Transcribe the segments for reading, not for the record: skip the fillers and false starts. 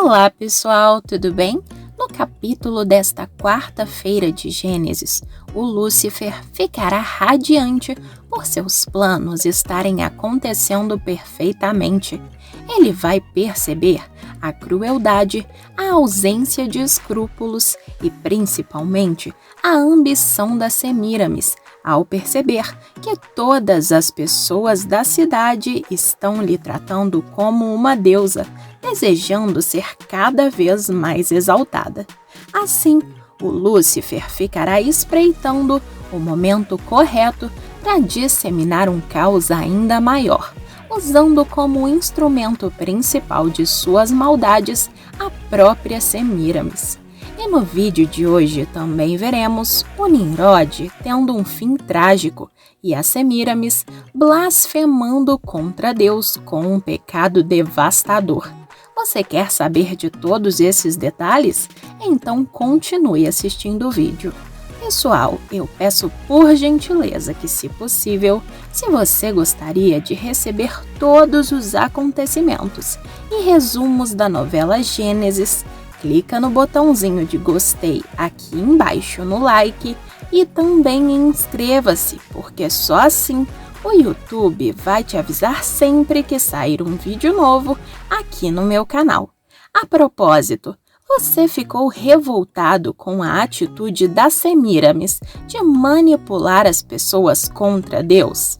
Olá pessoal, tudo bem? No capítulo desta quarta-feira de Gênesis, o Lúcifer ficará radiante por seus planos estarem acontecendo perfeitamente. Ele vai perceber a crueldade, a ausência de escrúpulos e, principalmente, a ambição da Semíramis, ao perceber que todas as pessoas da cidade estão lhe tratando como uma deusa, desejando ser cada vez mais exaltada. Assim, o Lúcifer ficará espreitando o momento correto para disseminar um caos ainda maior, usando como instrumento principal de suas maldades a própria Semíramis. E no vídeo de hoje também veremos o Nimrod tendo um fim trágico e a Semíramis blasfemando contra Deus com um pecado devastador. Você quer saber de todos esses detalhes? Então continue assistindo o vídeo. Pessoal, eu peço por gentileza que, se possível, se você gostaria de receber todos os acontecimentos e resumos da novela Gênesis, clica no botãozinho de gostei aqui embaixo no like e também inscreva-se, porque só assim o YouTube vai te avisar sempre que sair um vídeo novo aqui no meu canal. A propósito, você ficou revoltado com a atitude da Semíramis de manipular as pessoas contra Deus?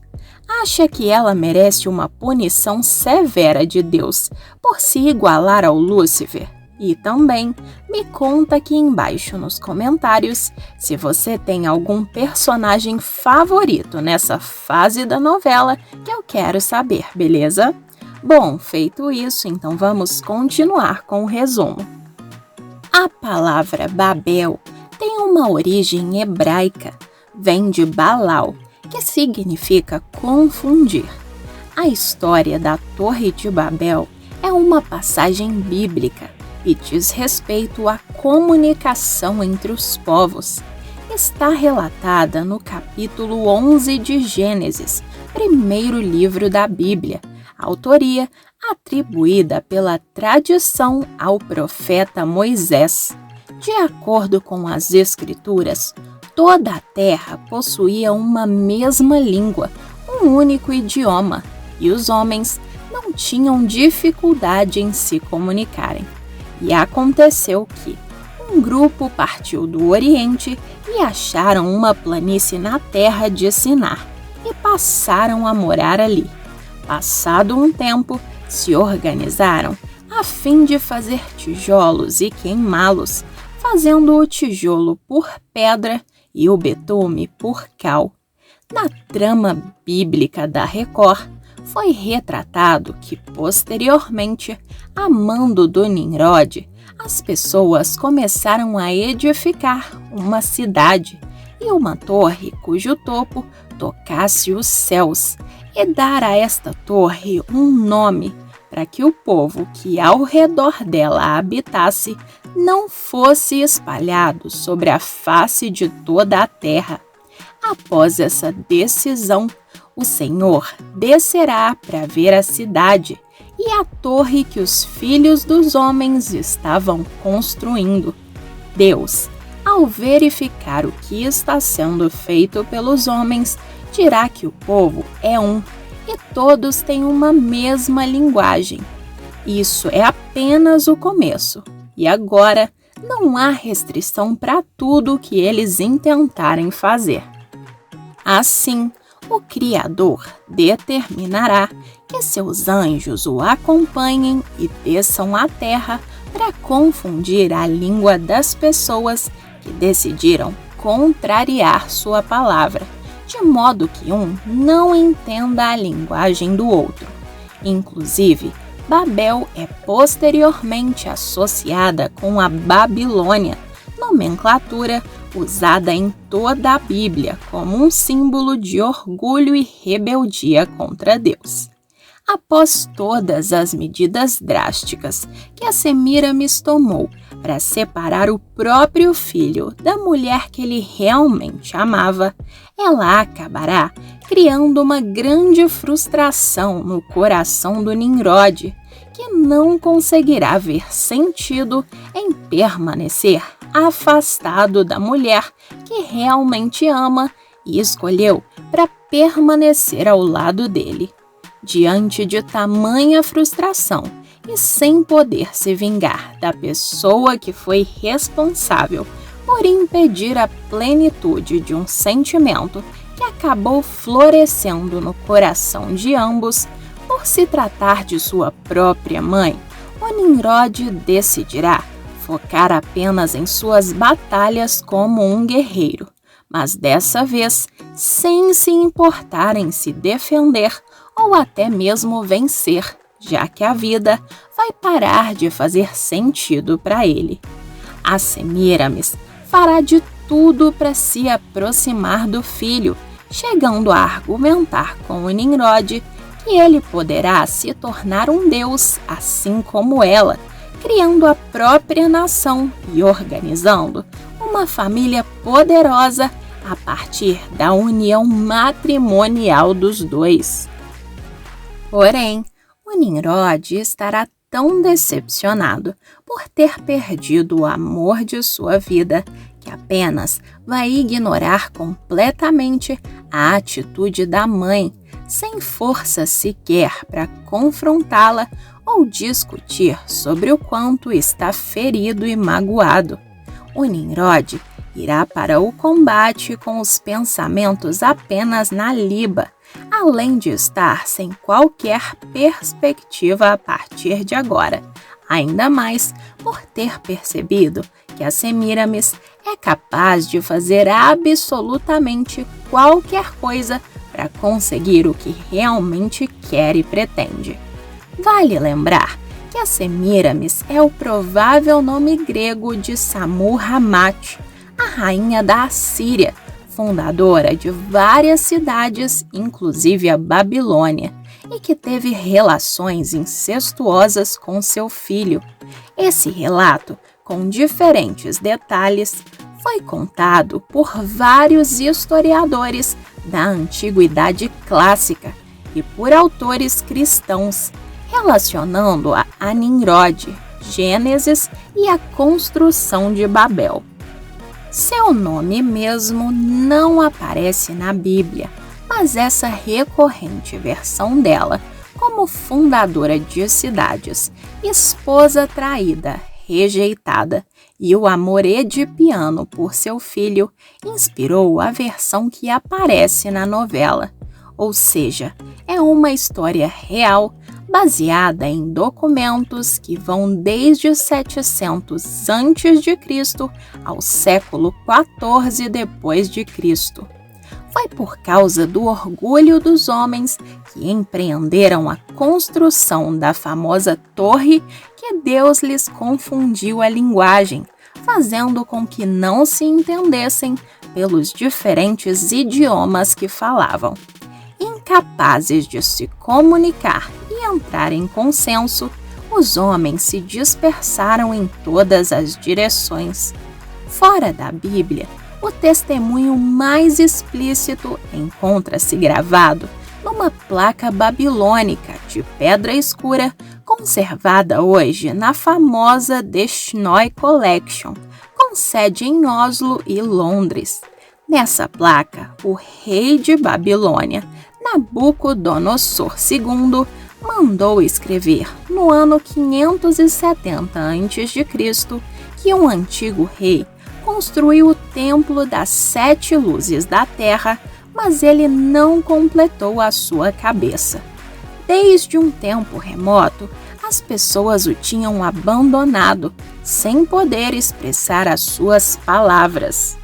Acha que ela merece uma punição severa de Deus por se igualar ao Lúcifer? E também me conta aqui embaixo nos comentários se você tem algum personagem favorito nessa fase da novela, que eu quero saber, beleza? Bom, feito isso, então vamos continuar com o resumo. A palavra Babel tem uma origem hebraica, vem de Baal, que significa confundir. A história da Torre de Babel é uma passagem bíblica e diz respeito à comunicação entre os povos. Está relatada no capítulo 11 de Gênesis, primeiro livro da Bíblia, autoria atribuída pela tradição ao profeta Moisés. De acordo com as Escrituras, toda a terra possuía uma mesma língua, um único idioma, e os homens não tinham dificuldade em se comunicarem. E aconteceu que um grupo partiu do Oriente e acharam uma planície na terra de Sinar e passaram a morar ali. Passado um tempo, se organizaram a fim de fazer tijolos e queimá-los, fazendo o tijolo por pedra e o betume por cal. Na trama bíblica da Record, foi retratado que, posteriormente, a mando do Nimrod, as pessoas começaram a edificar uma cidade e uma torre cujo topo tocasse os céus, e dar a esta torre um nome para que o povo que ao redor dela habitasse não fosse espalhado sobre a face de toda a terra. Após essa decisão, o Senhor descerá para ver a cidade e a torre que os filhos dos homens estavam construindo. Deus, ao verificar o que está sendo feito pelos homens, dirá que o povo é um e todos têm uma mesma linguagem. Isso é apenas o começo, e agora não há restrição para tudo o que eles intentarem fazer. Assim, o Criador determinará que seus anjos o acompanhem e desçam à terra para confundir a língua das pessoas que decidiram contrariar sua palavra, de modo que um não entenda a linguagem do outro. Inclusive, Babel é posteriormente associada com a Babilônia, nomenclatura usada em toda a Bíblia como um símbolo de orgulho e rebeldia contra Deus. Após todas as medidas drásticas que a Semíramis tomou para separar o próprio filho da mulher que ele realmente amava, ela acabará criando uma grande frustração no coração do Nimrod, que não conseguirá ver sentido em permanecer afastado da mulher que realmente ama e escolheu para permanecer ao lado dele. Diante de tamanha frustração e sem poder se vingar da pessoa que foi responsável por impedir a plenitude de um sentimento que acabou florescendo no coração de ambos, por se tratar de sua própria mãe, o Nimrod decidirá focar apenas em suas batalhas como um guerreiro, mas dessa vez sem se importar em se defender ou até mesmo vencer, já que a vida vai parar de fazer sentido para ele. A Semíramis fará de tudo para se aproximar do filho, chegando a argumentar com o Nimrod que ele poderá se tornar um deus assim como ela, criando a própria nação e organizando uma família poderosa a partir da união matrimonial dos dois. Porém, o Nimrod estará tão decepcionado por ter perdido o amor de sua vida que apenas vai ignorar completamente a atitude da mãe, sem força sequer para confrontá-la ou discutir sobre o quanto está ferido e magoado. O Nimrod irá para o combate com os pensamentos apenas na liba, além de estar sem qualquer perspectiva a partir de agora, ainda mais por ter percebido que a Semíramis é capaz de fazer absolutamente qualquer coisa para conseguir o que realmente quer e pretende. Vale lembrar que a Semíramis é o provável nome grego de Samur-Ramate, a rainha da Assíria, fundadora de várias cidades, inclusive a Babilônia, e que teve relações incestuosas com seu filho. Esse relato, com diferentes detalhes, foi contado por vários historiadores da Antiguidade Clássica e por autores cristãos, relacionando-a a Nimrod, Gênesis e a construção de Babel. Seu nome mesmo não aparece na Bíblia, mas essa recorrente versão dela como fundadora de cidades, esposa traída, rejeitada e o amor edipiano por seu filho inspirou a versão que aparece na novela, ou seja, é uma história real baseada em documentos que vão desde 700 a.C. ao século 14 depois de Cristo. Foi por causa do orgulho dos homens que empreenderam a construção da famosa torre que Deus lhes confundiu a linguagem, fazendo com que não se entendessem pelos diferentes idiomas que falavam. Incapazes de se comunicar e entrar em consenso, os homens se dispersaram em todas as direções. Fora da Bíblia, o testemunho mais explícito encontra-se gravado numa placa babilônica de pedra escura conservada hoje na famosa Deshnoi Collection, com sede em Oslo e Londres. Nessa placa, o rei de Babilônia, Nabucodonosor II, mandou escrever no ano 570 a.C. que um antigo rei construiu o Templo das 7 Luzes da Terra, mas ele não completou a sua cabeça. Desde um tempo remoto, as pessoas o tinham abandonado, sem poder expressar as suas palavras.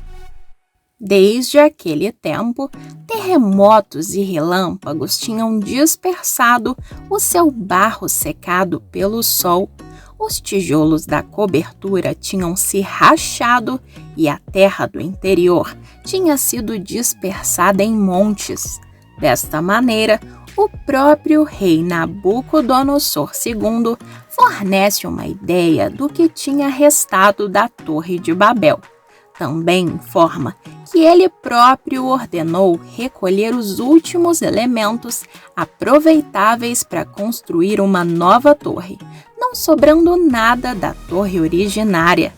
Desde aquele tempo, terremotos e relâmpagos tinham dispersado o seu barro secado pelo sol, os tijolos da cobertura tinham se rachado e a terra do interior tinha sido dispersada em montes. Desta maneira, O próprio rei Nabucodonosor II fornece uma ideia do que tinha restado da Torre de Babel. Também informa que ele próprio ordenou recolher os últimos elementos aproveitáveis para construir uma nova torre, não sobrando nada da torre originária.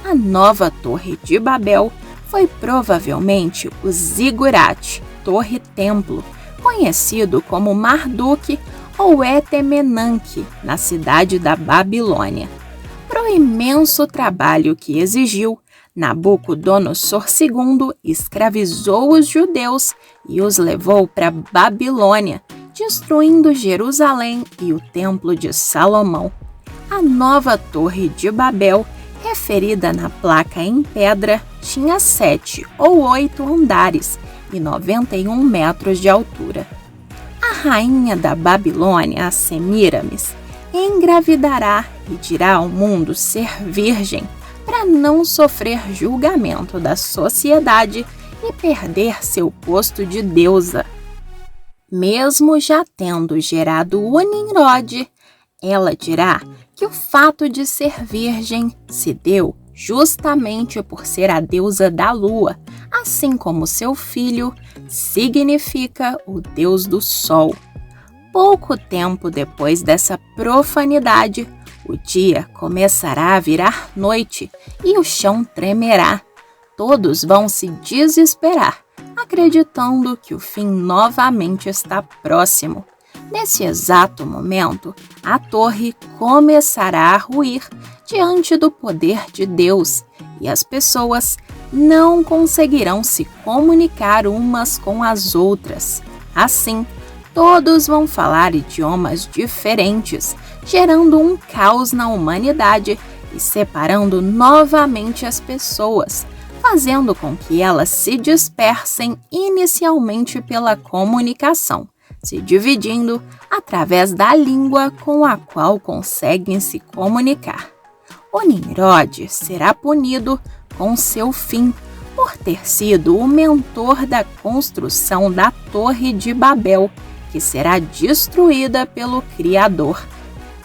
A nova Torre de Babel foi provavelmente o Zigurate, Torre-Templo, conhecido como Marduk ou Etemenanque, na cidade da Babilônia. Para o imenso trabalho que exigiu, Nabucodonosor II escravizou os judeus e os levou para Babilônia, destruindo Jerusalém e o Templo de Salomão. A nova Torre de Babel, referida na placa em pedra, tinha 7 ou 8 andares e 91 metros de altura. A rainha da Babilônia, a Semíramis, engravidará e dirá ao mundo ser virgem, para não sofrer julgamento da sociedade e perder seu posto de deusa. Mesmo já tendo gerado o Nimrod, ela dirá que o fato de ser virgem se deu justamente por ser a deusa da lua, assim como seu filho significa o deus do sol. Pouco tempo depois dessa profanidade, o dia começará a virar noite e o chão tremerá. Todos vão se desesperar, acreditando que o fim novamente está próximo. Nesse exato momento, a torre começará a ruir diante do poder de Deus e as pessoas não conseguirão se comunicar umas com as outras. Assim, todos vão falar idiomas diferentes, gerando um caos na humanidade e separando novamente as pessoas, fazendo com que elas se dispersem inicialmente pela comunicação, se dividindo através da língua com a qual conseguem se comunicar. O Nimrod será punido com seu fim por ter sido o mentor da construção da Torre de Babel, que será destruída pelo Criador.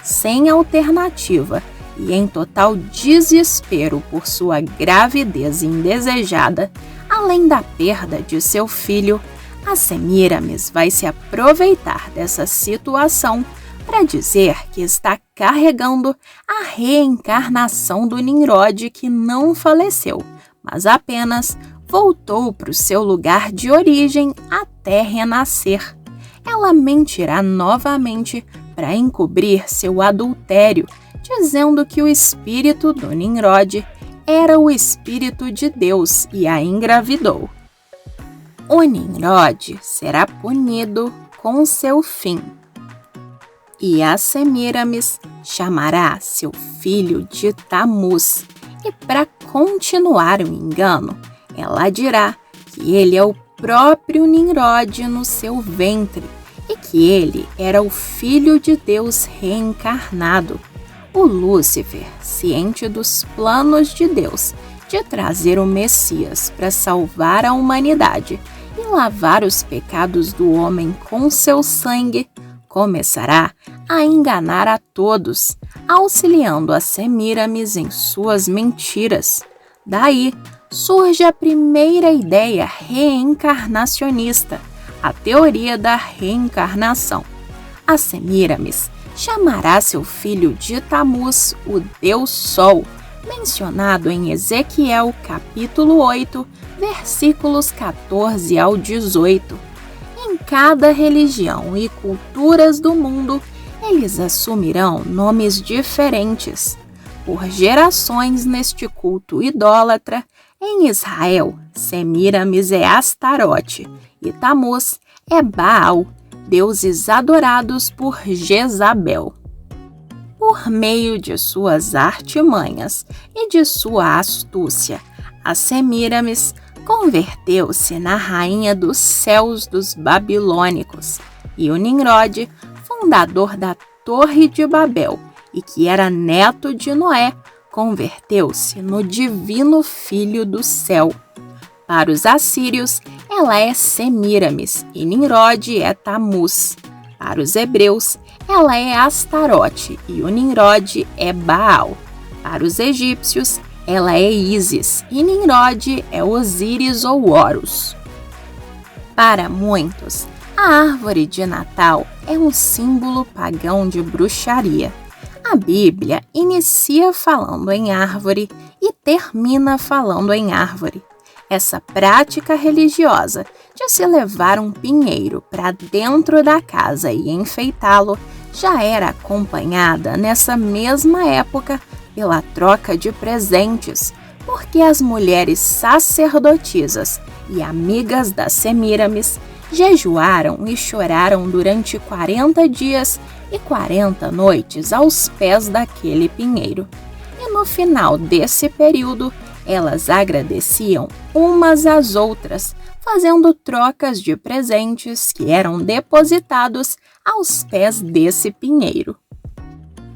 Sem alternativa e em total desespero por sua gravidez indesejada, além da perda de seu filho, a Semíramis vai se aproveitar dessa situação para dizer que está carregando a reencarnação do Nimrod que não faleceu, mas apenas voltou para o seu lugar de origem até renascer. Ela mentirá novamente para encobrir seu adultério, dizendo que o espírito do Nimrod era o espírito de Deus e a engravidou. O Nimrod será punido com seu fim. E a Semíramis chamará seu filho de Tamuz, e para continuar o engano, ela dirá que ele é o próprio Nimrod no seu ventre e que ele era o Filho de Deus reencarnado. O Lúcifer, ciente dos planos de Deus de trazer o Messias para salvar a humanidade e lavar os pecados do homem com seu sangue, começará a enganar a todos, auxiliando a Semíramis em suas mentiras. Daí surge a primeira ideia reencarnacionista, a teoria da reencarnação. A Semíramis chamará seu filho de Tamuz, o Deus Sol, mencionado em Ezequiel capítulo 8, versículos 14 ao 18. Em cada religião e culturas do mundo, eles assumirão nomes diferentes. Por gerações neste culto idólatra, em Israel, Semíramis é Astarote e Tamuz é Baal, deuses adorados por Jezabel. Por meio de suas artimanhas e de sua astúcia, a Semíramis converteu-se na rainha dos céus dos babilônicos, e o Nimrod, fundador da Torre de Babel e que era neto de Noé, converteu-se no divino Filho do céu. Para os assírios, ela é Semíramis e Nimrod é Tamuz. Para os hebreus, ela é Astarote e o Nimrod é Baal. Para os egípcios, ela é Ísis e Nimrod é Osíris ou Horus. Para muitos, a árvore de Natal é um símbolo pagão de bruxaria. A Bíblia inicia falando em árvore e termina falando em árvore. Essa prática religiosa de se levar um pinheiro para dentro da casa e enfeitá-lo já era acompanhada nessa mesma época pela troca de presentes, porque as mulheres sacerdotisas e amigas das Semíramis jejuaram e choraram durante 40 dias e 40 noites aos pés daquele pinheiro. E no final desse período, elas agradeciam umas às outras, fazendo trocas de presentes que eram depositados aos pés desse pinheiro.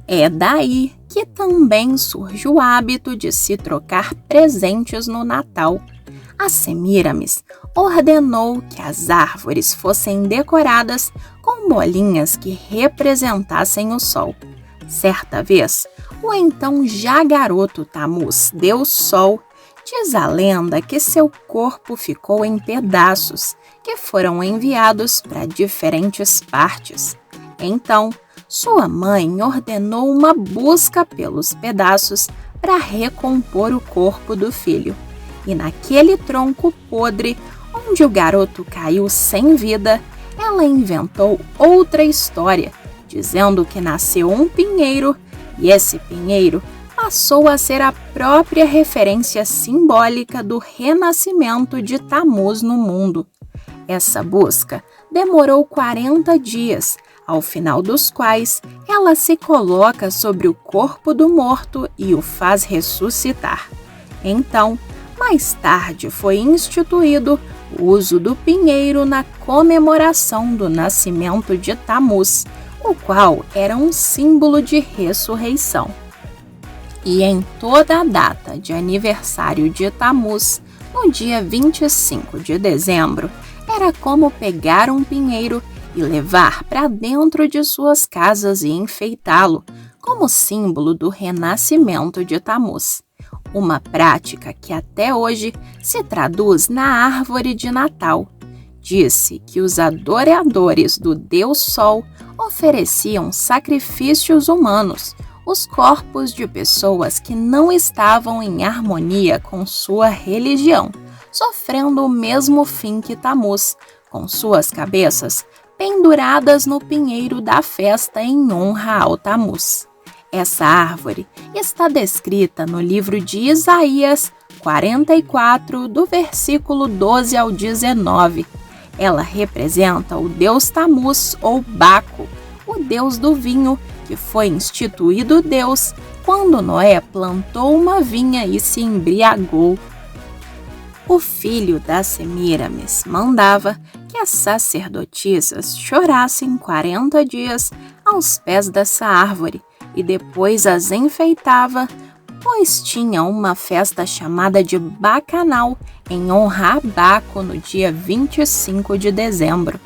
É daí que também surge o hábito de se trocar presentes no Natal. A Semíramis ordenou que as árvores fossem decoradas com bolinhas que representassem o sol. Certa vez, o então já garoto Tamuz, Deus Sol, diz a lenda que seu corpo ficou em pedaços que foram enviados para diferentes partes. Então, sua mãe ordenou uma busca pelos pedaços para recompor o corpo do filho. E naquele tronco podre, onde o garoto caiu sem vida, ela inventou outra história, dizendo que nasceu um pinheiro e esse pinheiro passou a ser a própria referência simbólica do renascimento de Tamuz no mundo. Essa busca demorou 40 dias, ao final dos quais ela se coloca sobre o corpo do morto e o faz ressuscitar. Então, mais tarde foi instituído o uso do pinheiro na comemoração do nascimento de Tamuz, o qual era um símbolo de ressurreição. E em toda a data de aniversário de Tamuz, no dia 25 de dezembro, era como pegar um pinheiro e levar para dentro de suas casas e enfeitá-lo, como símbolo do renascimento de Tamuz. Uma prática que até hoje se traduz na árvore de Natal. Disse que os adoradores do Deus Sol ofereciam sacrifícios humanos, os corpos de pessoas que não estavam em harmonia com sua religião, sofrendo o mesmo fim que Tamuz, com suas cabeças penduradas no pinheiro da festa em honra ao Tamuz. Essa árvore está descrita no livro de Isaías 44, do versículo 12 ao 19. Ela representa o deus Tamuz ou Baco, o deus do vinho, que foi instituído Deus quando Noé plantou uma vinha e se embriagou. O filho das Semíramis mandava que as sacerdotisas chorassem 40 dias aos pés dessa árvore e depois as enfeitava, pois tinha uma festa chamada de Bacanal em honra a Baco no dia 25 de dezembro.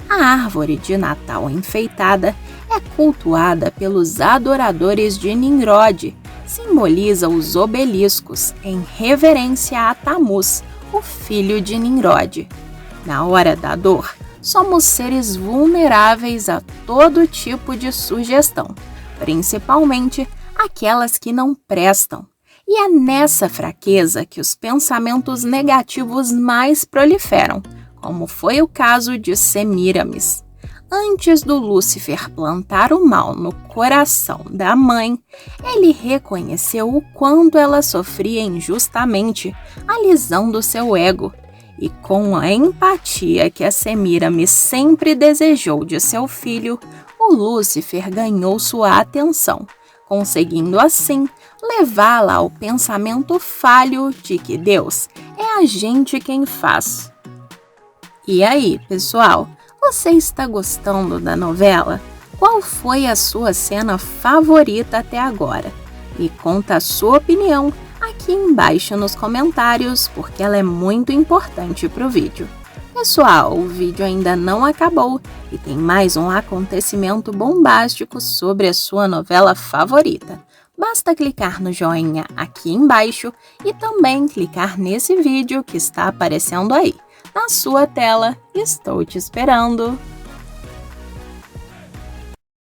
A árvore de Natal enfeitada é cultuada pelos adoradores de Nimrod, simboliza os obeliscos em reverência a Tamuz, o filho de Nimrod. Na hora da dor, somos seres vulneráveis a todo tipo de sugestão, principalmente aquelas que não prestam. E é nessa fraqueza que os pensamentos negativos mais proliferam, como foi o caso de Semíramis. Antes do Lúcifer plantar o mal no coração da mãe, ele reconheceu o quanto ela sofria injustamente, alisando seu ego. E com a empatia que a Semíramis sempre desejou de seu filho, o Lúcifer ganhou sua atenção, conseguindo assim levá-la ao pensamento falho de que Deus é a gente quem faz. E aí, pessoal? Você está gostando da novela? Qual foi a sua cena favorita até agora? Me conta a sua opinião aqui embaixo nos comentários, porque ela é muito importante para o vídeo. Pessoal, o vídeo ainda não acabou e tem mais um acontecimento bombástico sobre a sua novela favorita. Basta clicar no joinha aqui embaixo e também clicar nesse vídeo que está aparecendo aí. Na sua tela, estou te esperando!